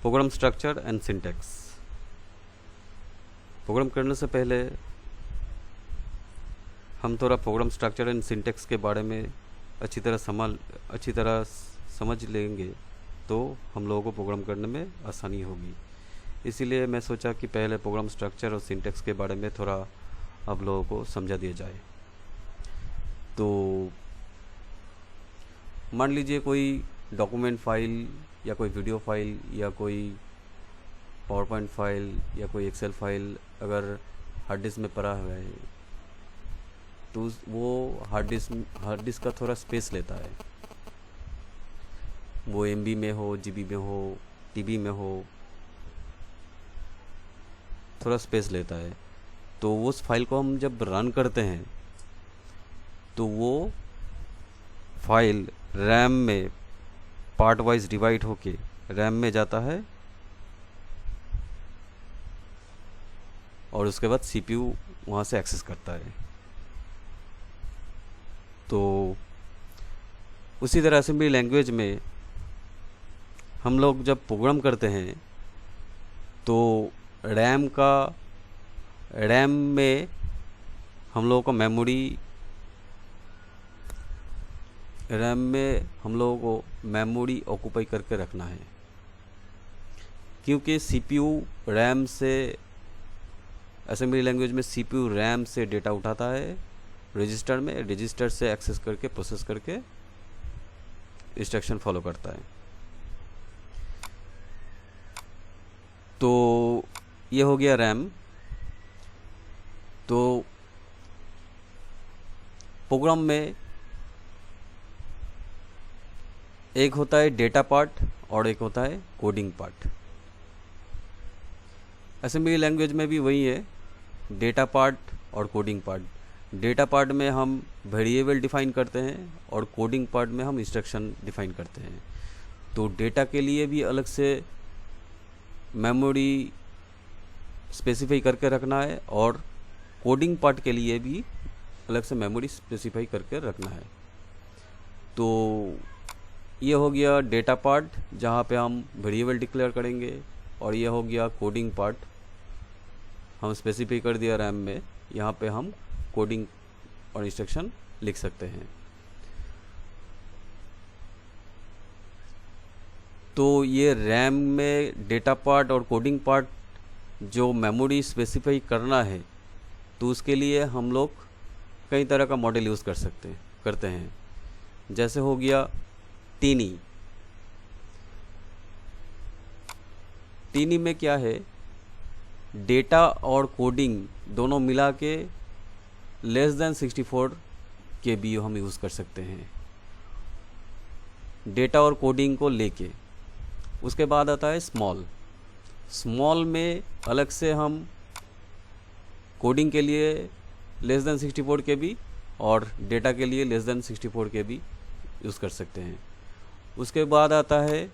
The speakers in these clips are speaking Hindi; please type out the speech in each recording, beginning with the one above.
Programme structure and syntax. Program करने से पहले हम थोड़ा प्रोग्राम स्ट्रक्चर एंड सिंटैक्स के बारे में अच्छी तरह समझ लेंगे तो हम लोगों को प्रोग्राम करने में आसानी होगी। इसीलिए मैं सोचा कि पहले प्रोग्राम स्ट्रक्चर और सिंटैक्स के बारे में थोड़ा आप लोगों को समझा दिया जाए। तो मान लीजिए कोई डॉक्यूमेंट फाइल या कोई वीडियो फाइल या कोई पावर पॉइंट फाइल या कोई एक्सेल फाइल अगर हार्ड डिस्क में पड़ा हुआ है तो वो हार्ड डिस्क का थोड़ा स्पेस लेता है। वो MB में हो, GB में हो, TB में हो, थोड़ा स्पेस लेता है। तो उस फाइल को हम जब रन करते हैं तो वो फाइल रैम में पार्ट वाइज डिवाइड होके रैम में जाता है और उसके बाद CPU वहाँ से एक्सेस करता है। तो उसी तरह असेंबली लैंग्वेज में हम लोग जब प्रोग्राम करते हैं तो रैम में हम लोगों को मेमोरी ऑक्यूपाई करके रखना है, क्योंकि CPU रैम से असेंबली लैंग्वेज में CPU रैम से डेटा उठाता है रजिस्टर से एक्सेस करके प्रोसेस करके इंस्ट्रक्शन फॉलो करता है। तो ये हो गया रैम। तो प्रोग्राम में एक होता है डेटा पार्ट और एक होता है कोडिंग पार्ट। असेंबली लैंग्वेज में भी वही है, डेटा पार्ट और कोडिंग पार्ट। डेटा पार्ट में हम वेरिएबल डिफाइन करते हैं और कोडिंग पार्ट में हम इंस्ट्रक्शन डिफाइन करते हैं। तो डेटा के लिए भी अलग से मेमोरी स्पेसिफाई करके रखना है और कोडिंग पार्ट के लिए भी अलग से मेमोरी स्पेसिफाई करके रखना है। तो ये हो गया डेटा पार्ट जहाँ पे हम वेरिएबल डिक्लेयर करेंगे, और ये हो गया कोडिंग पार्ट, हम स्पेसिफाई कर दिया रैम में, यहाँ पे हम कोडिंग और इंस्ट्रक्शन लिख सकते हैं। तो ये रैम में डेटा पार्ट और कोडिंग पार्ट जो मेमोरी स्पेसिफाई करना है तो उसके लिए हम लोग कई तरह का मॉडल यूज़ करते हैं। जैसे हो गया टीनी में क्या है, डेटा और कोडिंग दोनों मिला के <64 KB हम यूज़ कर सकते हैं डेटा और कोडिंग को लेके। उसके बाद आता है स्मॉल में अलग से हम कोडिंग के लिए <64 KB और डेटा के लिए <64 KB यूज़ कर सकते हैं। उसके बाद आता है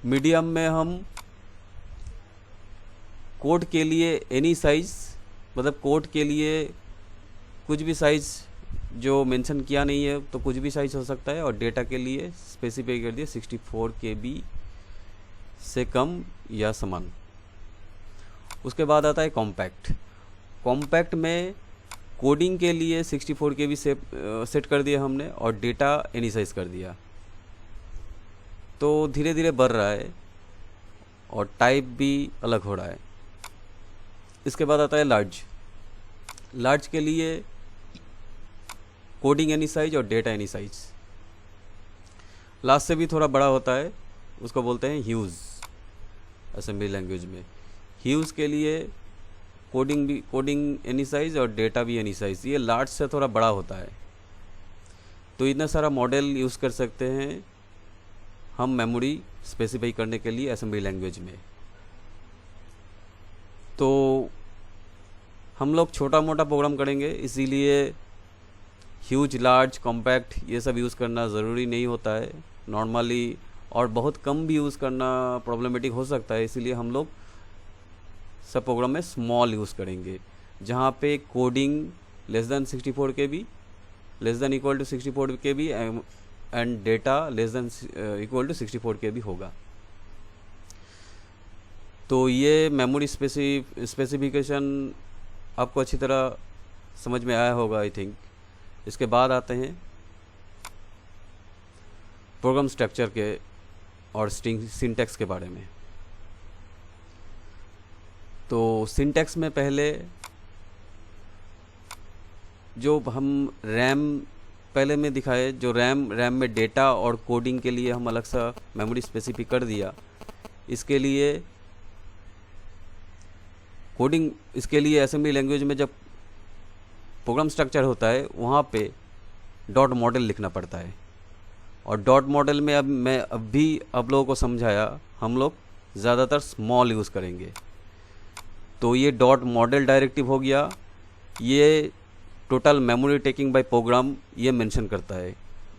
मीडियम में हम कोड के लिए एनी साइज़, मतलब कोड के लिए कुछ भी साइज़ जो मेंशन किया नहीं है तो कुछ भी साइज़ हो सकता है, और डेटा के लिए स्पेसिफाई कर दिया 64 KB से कम या समान। उसके बाद आता है कॉम्पैक्ट में कोडिंग के लिए 64 KB से सेट कर दिया हमने और डेटा एनी साइज़ कर दिया। तो धीरे धीरे बढ़ रहा है और टाइप भी अलग हो रहा है। इसके बाद आता है लार्ज के लिए कोडिंग एनी साइज और डेटा एनी साइज। लास्ट से भी थोड़ा बड़ा होता है, उसको बोलते हैं ह्यूज असेंबली लैंग्वेज में। ह्यूज के लिए कोडिंग एनी साइज और डेटा भी एनी साइज। ये लार्ज से थोड़ा बड़ा होता है। तो इतना सारा मॉडल यूज़ कर सकते हैं हम मेमोरी स्पेसिफाई करने के लिए असेंबली लैंग्वेज में। तो हम लोग छोटा मोटा प्रोग्राम करेंगे, इसीलिए ह्यूज, लार्ज, कॉम्पैक्ट ये सब यूज़ करना ज़रूरी नहीं होता है नॉर्मली, और बहुत कम भी यूज़ करना प्रॉब्लमेटिक हो सकता है। इसीलिए हम लोग सब प्रोग्राम में स्मॉल यूज़ करेंगे, जहाँ पे coding <64 KB, <= 64 KB and data less than equal to 64 KB होगा। तो ये मेमोरी स्पेसिफिकेशन आपको अच्छी तरह समझ में आया होगा आई थिंक। इसके बाद आते हैं प्रोग्राम स्ट्रक्चर के और सिंटैक्स के बारे में। तो सिंटैक्स में पहले जो हम रैम पहले में दिखाए, जो रैम में डेटा और कोडिंग के लिए हम अलग सा मेमोरी स्पेसिफिक कर दिया। इसके लिए कोडिंग, इसके लिए असेंबली लैंग्वेज में जब प्रोग्राम स्ट्रक्चर होता है वहाँ पे डॉट मॉडल लिखना पड़ता है। और डॉट मॉडल में अब लोगों को समझाया, हम लोग ज़्यादातर स्मॉल यूज़ करेंगे। तो ये डॉट मॉडल डायरेक्टिव हो गया, ये total memory taking by program ये मेंशन करता है।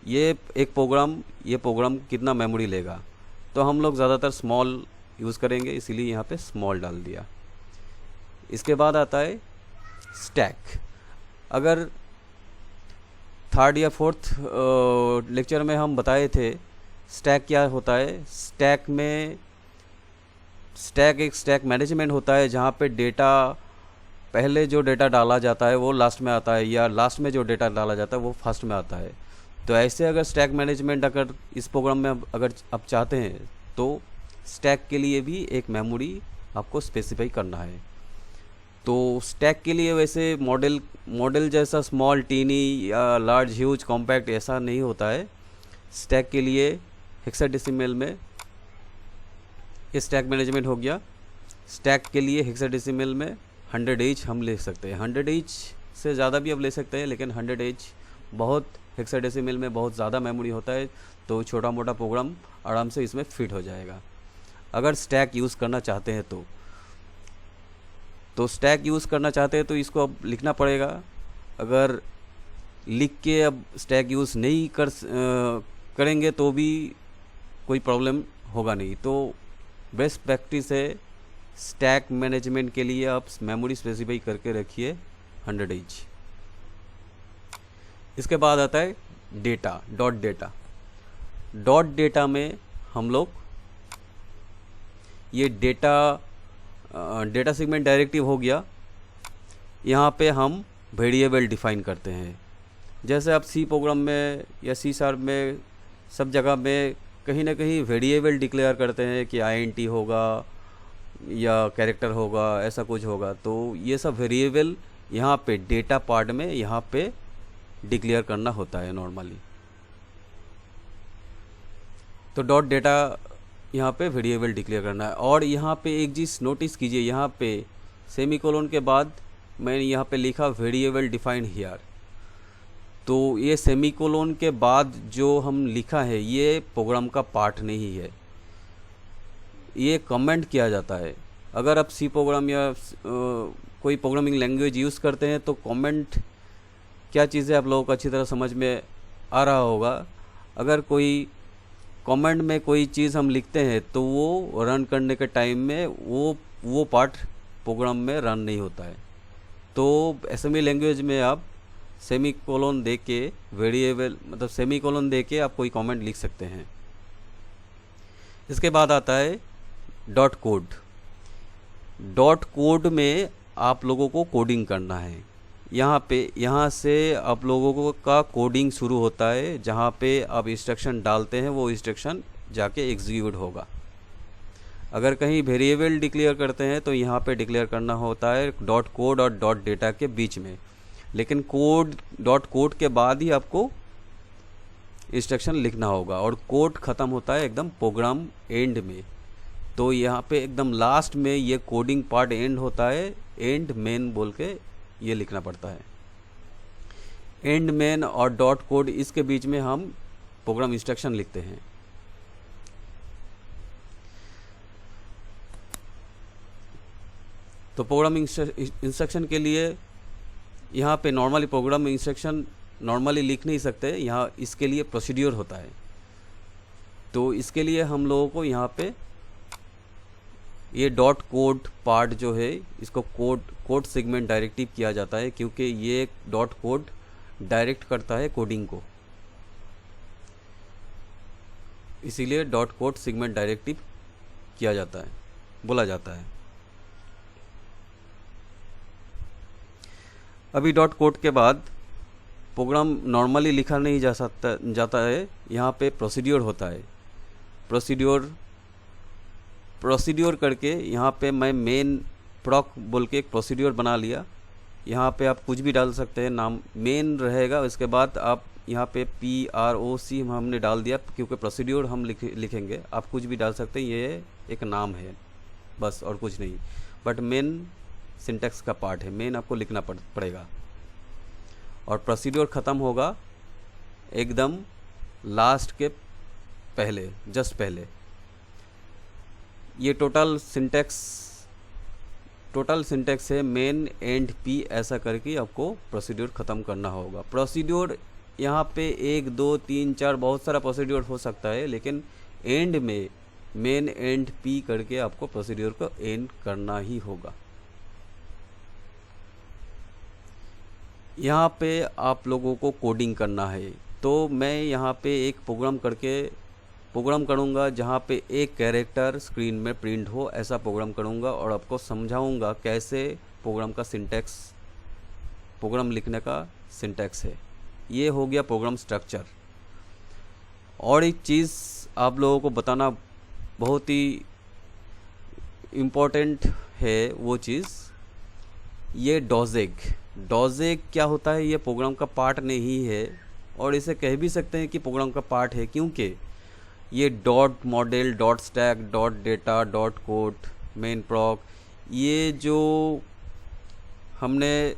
ये प्रोग्राम कितना मेमोरी लेगा, तो हम लोग ज़्यादातर स्मॉल यूज़ करेंगे, इसीलिए यहाँ पे स्मॉल डाल दिया। इसके बाद आता है स्टैक। अगर थर्ड या फोर्थ लेक्चर में हम बताए थे स्टैक क्या होता है। एक स्टैक मैनेजमेंट होता है, जहाँ पे पहले जो डेटा डाला जाता है वो लास्ट में आता है, या लास्ट में जो डेटा डाला जाता है वो फर्स्ट में आता है। तो ऐसे अगर स्टैक मैनेजमेंट अगर इस प्रोग्राम में अगर आप चाहते हैं तो स्टैक के लिए भी एक मेमोरी आपको स्पेसिफाई करना है। तो स्टैक के लिए वैसे मॉडल जैसा स्मॉल, टीनी या लार्ज, ह्यूज, कॉम्पैक्ट ऐसा नहीं होता है। स्टैक के लिए हेक्साडेसिमल में ये स्टैक मैनेजमेंट हो गया। स्टैक के लिए हेक्साडेसिमल में 100H हम ले सकते हैं। 100H से ज़्यादा भी अब ले सकते हैं, लेकिन 100H बहुत, हेक्साडेसिमल में बहुत ज़्यादा मेमोरी होता है, तो छोटा मोटा प्रोग्राम आराम से इसमें फिट हो जाएगा अगर स्टैक यूज़ करना चाहते हैं तो स्टैक यूज़ करना चाहते हैं तो इसको अब लिखना पड़ेगा। अगर लिख के अब स्टैक यूज़ नहीं करेंगे तो भी कोई प्रॉब्लम होगा नहीं। तो बेस्ट प्रैक्टिस है स्टैक मैनेजमेंट के लिए आप मेमोरी स्पेसिफाई करके रखिए 100H। इसके बाद आता है डेटा, डॉट डेटा में हम लोग ये डेटा सेगमेंट डायरेक्टिव हो गया। यहाँ पे हम वेरिएबल डिफाइन करते हैं। जैसे आप सी प्रोग्राम में या सी शार्प में सब जगह में कहीं ना कहीं वेरिएबल डिक्लेयर करते हैं कि INT होगा या कैरेक्टर होगा, ऐसा कुछ होगा। तो ये सब वेरिएबल यहाँ पे डेटा पार्ट में यहाँ पे डिक्लेयर करना होता है नॉर्मली। तो डॉट डेटा यहाँ पे वेरिएबल डिक्लेयर करना है। और यहाँ पे एक चीज़ नोटिस कीजिए, यहाँ पे सेमीकोलन के बाद मैंने यहाँ पे लिखा वेरिएबल डिफाइंड हियर। तो ये सेमीकोलन के बाद जो हम लिखा है ये प्रोग्राम का पार्ट नहीं है, ये कमेंट किया जाता है। अगर आप सी प्रोग्राम या कोई प्रोग्रामिंग लैंग्वेज यूज़ करते हैं तो कमेंट क्या चीज़ है आप लोगों को अच्छी तरह समझ में आ रहा होगा। अगर कोई कमेंट में कोई चीज़ हम लिखते हैं तो वो रन करने के टाइम में वो पार्ट प्रोग्राम में रन नहीं होता है। तो असेंबली लैंग्वेज में आप सेमीकोलन दे के वेरिएबल, मतलब सेमीकोलन दे के आप कोई कमेंट लिख सकते हैं। इसके बाद आता है डॉट कोड में आप लोगों को कोडिंग करना है। यहाँ से आप लोगों का कोडिंग शुरू होता है। जहाँ पे आप इंस्ट्रक्शन डालते हैं वो इंस्ट्रक्शन जाके एग्जीक्यूट होगा। अगर कहीं वेरिएबल डिक्लेयर करते हैं तो यहाँ पे डिक्लेयर करना होता है डॉट कोड और डॉट डेटा के बीच में, लेकिन डॉट कोड के बाद ही आपको इंस्ट्रक्शन लिखना होगा। और कोड ख़त्म होता है एकदम प्रोग्राम एंड में। तो यहाँ पे एकदम लास्ट में ये कोडिंग पार्ट एंड होता है, एंड मेन बोल के ये लिखना पड़ता है। एंड मेन और डॉट कोड इसके बीच में हम प्रोग्राम इंस्ट्रक्शन लिखते हैं। तो प्रोग्राम इंस्ट्रक्शन के लिए यहाँ पे नॉर्मली प्रोग्राम इंस्ट्रक्शन नॉर्मली लिख नहीं सकते, यहाँ इसके लिए प्रोसीड्यूर होता है। तो इसके लिए हम लोगों को यहाँ पे ये डॉट कोड पार्ट जो है इसको कोड सेगमेंट डायरेक्टिव किया जाता है, क्योंकि ये डॉट कोड डायरेक्ट करता है कोडिंग को। इसीलिए डॉट कोड सेगमेंट डायरेक्टिव किया जाता है, बोला जाता है। अभी डॉट कोड के बाद प्रोग्राम नॉर्मली लिखा नहीं जाता है, यहाँ पे प्रोसीड्योर होता है। प्रोसीड्योर करके यहाँ पे मैं मेन प्रॉक बोल के एक प्रोसीड्योर बना लिया। यहाँ पे आप कुछ भी डाल सकते हैं, नाम मेन रहेगा। उसके बाद आप यहाँ पे PROC हमने डाल दिया क्योंकि प्रोसीड्योर हम लिखेंगे। आप कुछ भी डाल सकते हैं, ये एक नाम है बस और कुछ नहीं, बट मेन सिंटैक्स का पार्ट है, मेन आपको लिखना पड़ेगा। और प्रोसीड्योर ख़त्म होगा एकदम लास्ट के पहले, जस्ट पहले। ये टोटल सिंटैक्स है, मेन एंड P ऐसा करके आपको प्रोसीड्योर ख़त्म करना होगा। प्रोसीड्योर यहाँ पे 1 2 3 4 बहुत सारा प्रोसीड्योर हो सकता है, लेकिन एंड में मेन एंड P करके आपको प्रोसीड्योर को एंड करना ही होगा। यहाँ पे आप लोगों को कोडिंग करना है, तो मैं यहाँ पे एक प्रोग्राम करूँगा जहाँ पे एक कैरेक्टर स्क्रीन में प्रिंट हो, ऐसा प्रोग्राम करूँगा और आपको समझाऊँगा कैसे प्रोग्राम लिखने का सिंटैक्स है। ये हो गया प्रोग्राम स्ट्रक्चर। और एक चीज़ आप लोगों को बताना बहुत ही इम्पोर्टेंट है, वो चीज़ ये डॉजेग क्या होता है। ये प्रोग्राम का पार्ट नहीं है, और इसे कह भी सकते हैं कि प्रोग्राम का पार्ट है, क्योंकि ये dot model, dot stack, dot data, dot code, main proc, ये जो हमने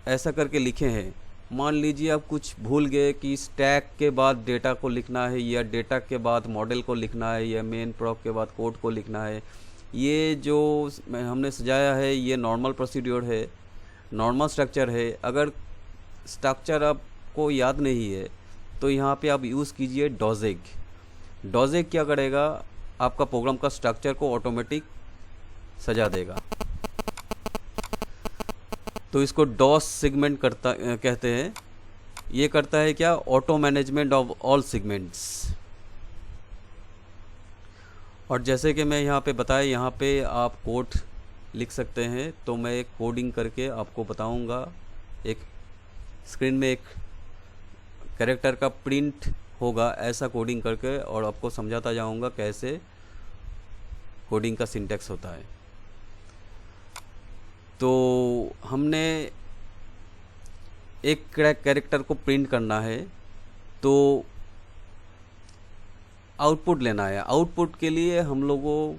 ऐसा करके लिखे हैं। मान लीजिए आप कुछ भूल गए कि स्टैक के बाद डेटा को लिखना है, या डेटा के बाद मॉडल को लिखना है, या मेन प्रॉक के बाद कोड को लिखना है। ये जो हमने सजाया है ये नॉर्मल प्रोसीड्योर है, नॉर्मल स्ट्रक्चर है। अगर स्ट्रक्चर आपको याद नहीं है तो यहाँ पे आप यूज़ कीजिए डॉजेग क्या करेगा, आपका प्रोग्राम का स्ट्रक्चर को ऑटोमेटिक सजा देगा। तो इसको डॉस सेगमेंट कहते हैं। ये करता है क्या, auto management of all segments. और जैसे कि मैं यहाँ पे बताया, यहाँ पे आप कोड लिख सकते हैं, तो मैं एक कोडिंग करके आपको बताऊंगा। एक स्क्रीन में एक कैरेक्टर का प्रिंट होगा, ऐसा कोडिंग करके, और आपको समझाता जाऊंगा कैसे कोडिंग का सिंटैक्स होता है। तो हमने एक कैरेक्टर को प्रिंट करना है, तो आउटपुट लेना है। आउटपुट के लिए हम लोगों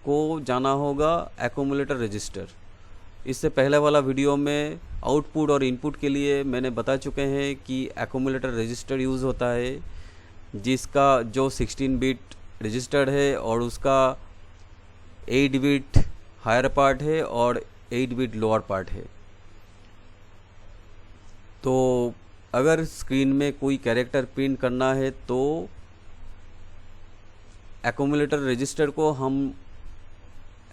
को जाना होगा एक्यूमुलेटर रजिस्टर। इससे पहले वाला वीडियो में आउटपुट और इनपुट के लिए मैंने बता चुके हैं कि एक्यूमुलेटर रजिस्टर यूज़ होता है, जिसका जो 16 बिट रजिस्टर्ड है और उसका 8 बिट हायर पार्ट है और 8 बिट लोअर पार्ट है। तो अगर स्क्रीन में कोई कैरेक्टर प्रिंट करना है तो एक्यूमुलेटर रजिस्टर को हम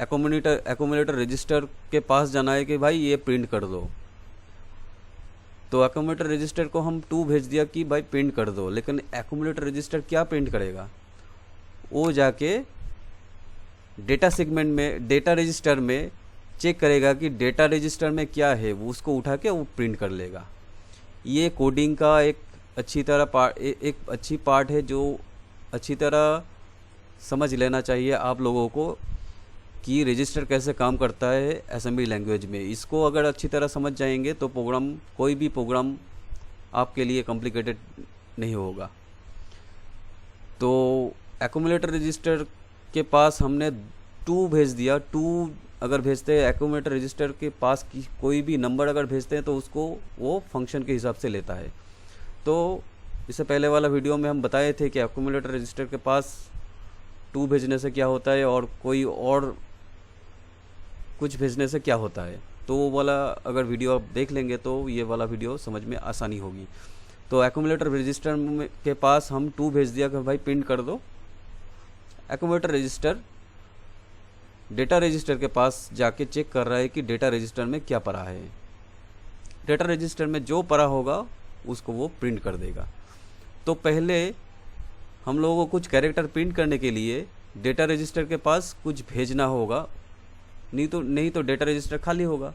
एक्यूमुलेटर रजिस्टर के पास जाना है कि भाई ये प्रिंट कर दो। तो एक्यूमुलेटर रजिस्टर को हम 2 भेज दिया कि भाई प्रिंट कर दो, लेकिन एक्यूमुलेटर रजिस्टर क्या प्रिंट करेगा, वो जाके डेटा सेगमेंट में, डेटा रजिस्टर में चेक करेगा कि डेटा रजिस्टर में क्या है, वो उसको उठा के वो प्रिंट कर लेगा। ये कोडिंग का एक अच्छी पार्ट है जो अच्छी तरह समझ लेना चाहिए आप लोगों को कि रजिस्टर कैसे काम करता है असेंबली लैंग्वेज में। इसको अगर अच्छी तरह समझ जाएंगे तो कोई भी प्रोग्राम आपके लिए कॉम्प्लिकेटेड नहीं होगा। तो एक्यूमुलेटर रजिस्टर के पास हमने 2 भेज दिया। 2 अगर भेजते हैं एक्यूमुलेटर रजिस्टर के पास की कोई भी नंबर अगर भेजते हैं तो उसको वो फंक्शन के हिसाब से लेता है। तो इससे पहले वाला वीडियो में हम बताए थे कि एक्यूमुलेटर रजिस्टर के पास 2 भेजने से क्या होता है और कोई और कुछ भेजने से क्या होता है। तो वो वाला अगर वीडियो आप देख लेंगे तो ये वाला वीडियो समझ में आसानी होगी। तो एक्यूमुलेटर रजिस्टर के पास हम 2 भेज दिया कि भाई प्रिंट कर दो। एक्यूमुलेटर रजिस्टर डेटा रजिस्टर के पास जाके चेक कर रहा है कि डेटा रजिस्टर में क्या पड़ा है। डेटा रजिस्टर में जो पड़ा होगा उसको वो प्रिंट कर देगा। तो पहले हम लोगों को कुछ कैरेक्टर प्रिंट करने के लिए डेटा रजिस्टर के पास कुछ भेजना होगा, नहीं तो डेटा रजिस्टर खाली होगा।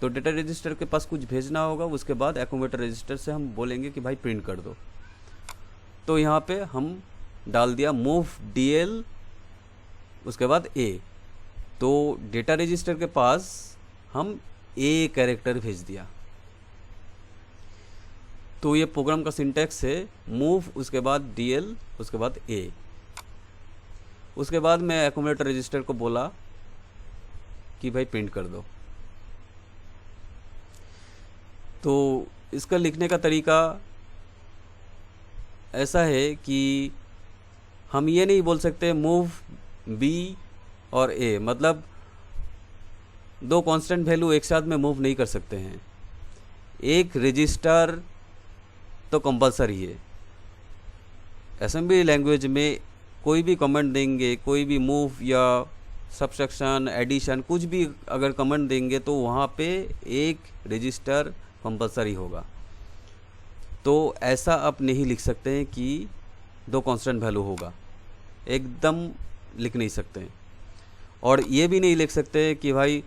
तो डेटा रजिस्टर के पास कुछ भेजना होगा, उसके बाद एक्यूमुलेटर रजिस्टर से हम बोलेंगे कि भाई प्रिंट कर दो। तो यहाँ पे हम डाल दिया मूव DL, उसके बाद A। तो डेटा रजिस्टर के पास हम A कैरेक्टर भेज दिया। तो ये प्रोग्राम का सिंटैक्स है मूव, उसके बाद DL, उसके बाद A। उसके बाद मैं एक्यूमुलेटर रजिस्टर को बोला कि भाई प्रिंट कर दो। तो इसका लिखने का तरीका ऐसा है कि हम ये नहीं बोल सकते मूव B और A, मतलब दो कांस्टेंट वैल्यू एक साथ में मूव नहीं कर सकते हैं। एक रजिस्टर तो कंपलसरी है। असेंबली लैंग्वेज में कोई भी कमेंट देंगे, कोई भी मूव या सब्सट्रैक्शन, एडिशन, कुछ भी अगर कमेंट देंगे तो वहाँ पे एक रजिस्टर कंपलसरी होगा। तो ऐसा आप नहीं लिख सकते हैं कि दो कांस्टेंट वैल्यू होगा, एकदम लिख नहीं सकते हैं। और ये भी नहीं लिख सकते कि भाई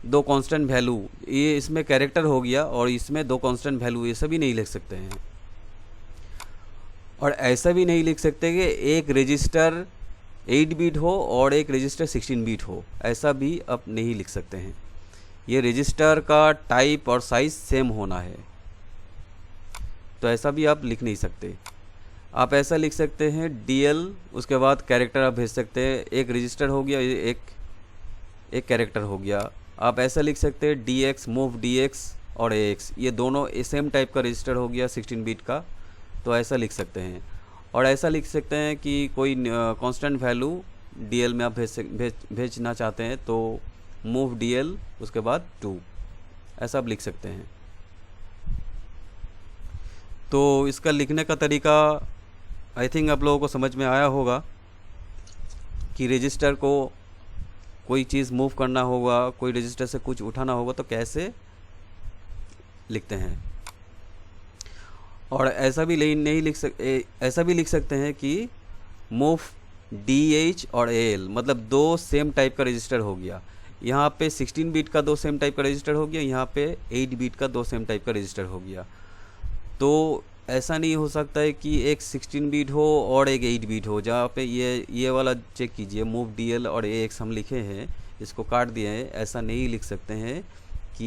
दो कांस्टेंट वैल्यू, ये इसमें कैरेक्टर हो गया और इसमें दो कांस्टेंट वैल्यू, ये सभी नहीं लिख सकते हैं। और ऐसा भी नहीं लिख सकते कि एक रजिस्टर 8 बिट हो और एक रजिस्टर 16 बिट हो, ऐसा भी आप नहीं लिख सकते हैं। ये रजिस्टर का टाइप और साइज़ सेम होना है, तो ऐसा भी आप लिख नहीं सकते। आप ऐसा लिख सकते हैं DL, उसके बाद कैरेक्टर आप भेज सकते हैं। एक रजिस्टर हो गया, एक कैरेक्टर हो गया। आप ऐसा लिख सकते हैं DX, मूव DX और AX, ये दोनों सेम टाइप का रजिस्टर हो गया 16 बिट का, तो ऐसा लिख सकते हैं। और ऐसा लिख सकते हैं कि कोई कांस्टेंट वैल्यू DL में आप भेजना चाहते हैं तो मूव DL, उसके बाद 2, ऐसा आप लिख सकते हैं। तो इसका लिखने का तरीका आई थिंक आप लोगों को समझ में आया होगा कि रजिस्टर को कोई चीज़ मूव करना होगा, कोई रजिस्टर से कुछ उठाना होगा तो कैसे लिखते हैं। और ऐसा भी नहीं लिख सकते, ऐसा भी लिख सकते हैं कि मूव DH और AL, मतलब दो सेम टाइप का रजिस्टर हो गया। यहाँ पे 16 बिट का दो सेम टाइप का रजिस्टर हो गया, यहाँ पे 8 बिट का दो सेम टाइप का रजिस्टर हो गया। तो ऐसा नहीं हो सकता है कि एक 16 बिट हो और एक 8 बिट हो। जहाँ पे ये वाला चेक कीजिए, मूव DL और AX हम लिखे हैं, इसको काट दिए हैं। ऐसा नहीं लिख सकते हैं कि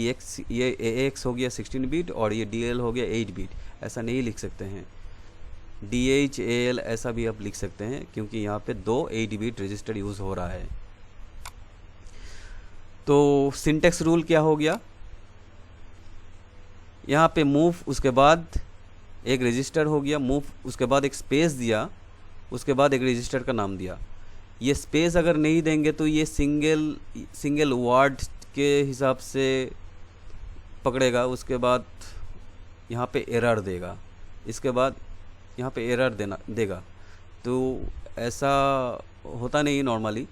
ये AX हो गया 16 बिट और ये DL हो गया 8 बिट, ऐसा नहीं लिख सकते हैं। DH AL ऐसा भी आप लिख सकते हैं, क्योंकि यहाँ पे दो 8 बिट रजिस्टर यूज़ हो रहा है। तो सिंटेक्स रूल क्या हो गया, यहाँ पे मूव, उसके बाद एक रजिस्टर हो गया, मूव उसके बाद एक स्पेस दिया, उसके बाद एक रजिस्टर का नाम दिया। ये स्पेस अगर नहीं देंगे तो ये सिंगल वर्ड के हिसाब से पकड़ेगा, उसके बाद यहाँ पे एरर देगा, इसके बाद यहाँ पे एरर देगा। तो ऐसा होता नहीं नॉर्मली।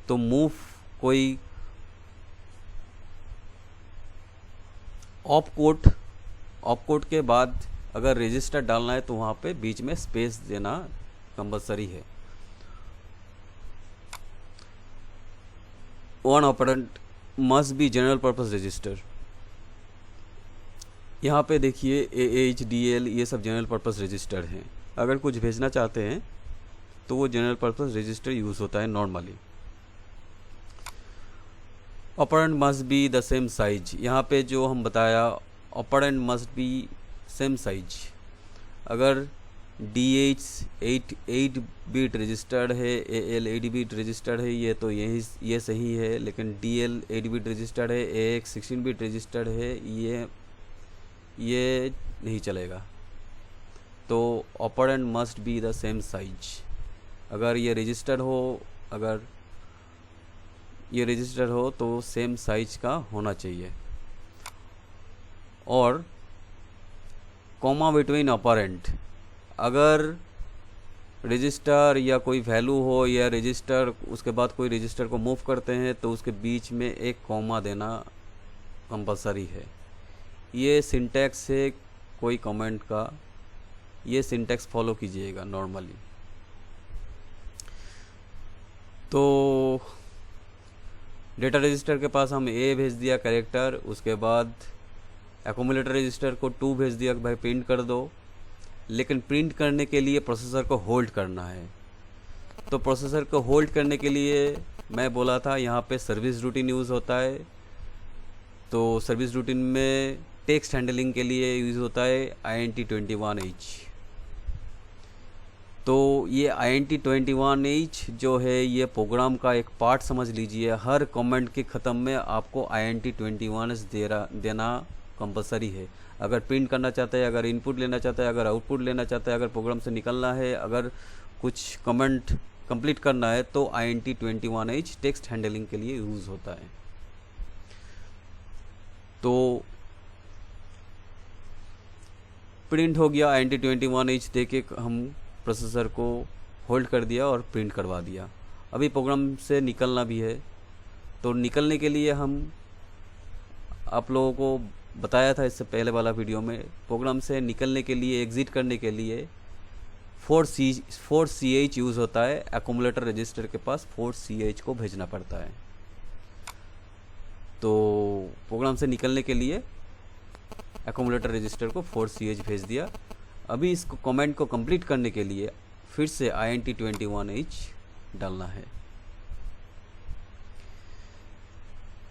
तो मूव कोई ऑप कोड के बाद अगर रजिस्टर डालना है तो वहाँ पे बीच में स्पेस देना कंपलसरी है। One operand must be general purpose register. यहाँ पे देखिए AH DL ये सब जनरल पर्पस रजिस्टर हैं। अगर कुछ भेजना चाहते हैं तो वो जनरल पर्पस रजिस्टर यूज़ होता है normally. Operand must be the same size, यहाँ पे जो हम बताया operand must be same size. अगर DH 8 बिट रजिस्टर्ड है, AL 8 बिट रजिस्टर्ड है, ये सही है। लेकिन DL 8 बिट रजिस्टर्ड है, AX 16 बिट रजिस्टर्ड है, ये नहीं चलेगा। तो operand must be the same size. अगर ये रजिस्टर्ड हो तो सेम साइज का होना चाहिए। और कॉमा बिटवीन ऑपरेंट, अगर रजिस्टर या कोई वैल्यू हो या रजिस्टर उसके बाद कोई रजिस्टर को मूव करते हैं तो उसके बीच में एक कॉमा देना कंपलसरी है। ये सिंटैक्स है कोई कमेंट का, ये सिंटैक्स फॉलो कीजिएगा नॉर्मली। तो डेटा रजिस्टर के पास हम ए भेज दिया कैरेक्टर, उसके बाद एक्यूमुलेटर रजिस्टर को 2 भेज दिया कि भाई प्रिंट कर दो, लेकिन प्रिंट करने के लिए प्रोसेसर को होल्ड करना है। तो प्रोसेसर को होल्ड करने के लिए मैं बोला था यहाँ पे सर्विस रूटीन यूज़ होता है। तो सर्विस रूटीन में टेक्स्ट हैंडलिंग के लिए यूज़ होता है INT21H। तो ये INT21H जो है ये प्रोग्राम का एक पार्ट समझ लीजिए। हर कमेंट के ख़त्म में आपको INT21H देना कंपलसरी है। अगर प्रिंट करना चाहते हैं, अगर इनपुट लेना चाहता है, अगर आउटपुट लेना चाहता है, अगर प्रोग्राम से निकलना है, अगर कुछ कमेंट कंप्लीट करना है, तो INT21H टेक्स्ट हैंडलिंग के लिए यूज़ होता है। तो प्रिंट हो गया, INT21H दे के हम प्रोसेसर को होल्ड कर दिया और प्रिंट करवा दिया। अभी प्रोग्राम से निकलना भी है। तो निकलने के लिए हम आप लोगों को बताया था इससे पहले वाला वीडियो में, प्रोग्राम से निकलने के लिए, एग्ज़िट करने के लिए 4CH यूज़ होता है। एक्यूमुलेटर रजिस्टर के पास 4CH को भेजना पड़ता है। तो प्रोग्राम से निकलने के लिए एक्यूमुलेटर रजिस्टर को 4CH भेज दिया। अभी इसको कमेंट को कंप्लीट करने के लिए फिर से INT21H डालना है।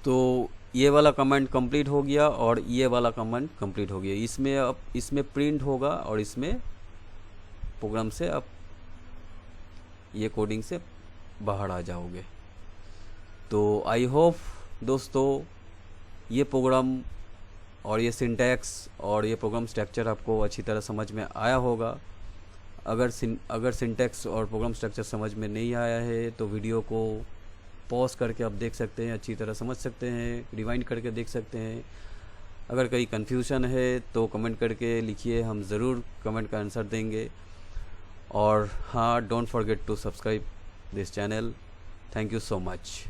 तो ये वाला कमेंट कंप्लीट हो गया और ये वाला कमेंट कंप्लीट हो गया। इसमें अब इसमें प्रिंट होगा और इसमें प्रोग्राम से आप ये कोडिंग से बाहर आ जाओगे। तो आई होप दोस्तों ये प्रोग्राम और ये सिंटैक्स और ये प्रोग्राम स्ट्रक्चर आपको अच्छी तरह समझ में आया होगा। अगर सिंटैक्स और प्रोग्राम स्ट्रक्चर समझ में नहीं आया है तो वीडियो को पॉज करके आप देख सकते हैं, अच्छी तरह समझ सकते हैं, रिवाइंड करके देख सकते हैं। अगर कहीं कन्फ्यूज़न है तो कमेंट करके लिखिए, हम ज़रूर कमेंट का आंसर देंगे। और हाँ, don't forget to subscribe this channel. Thank you so much.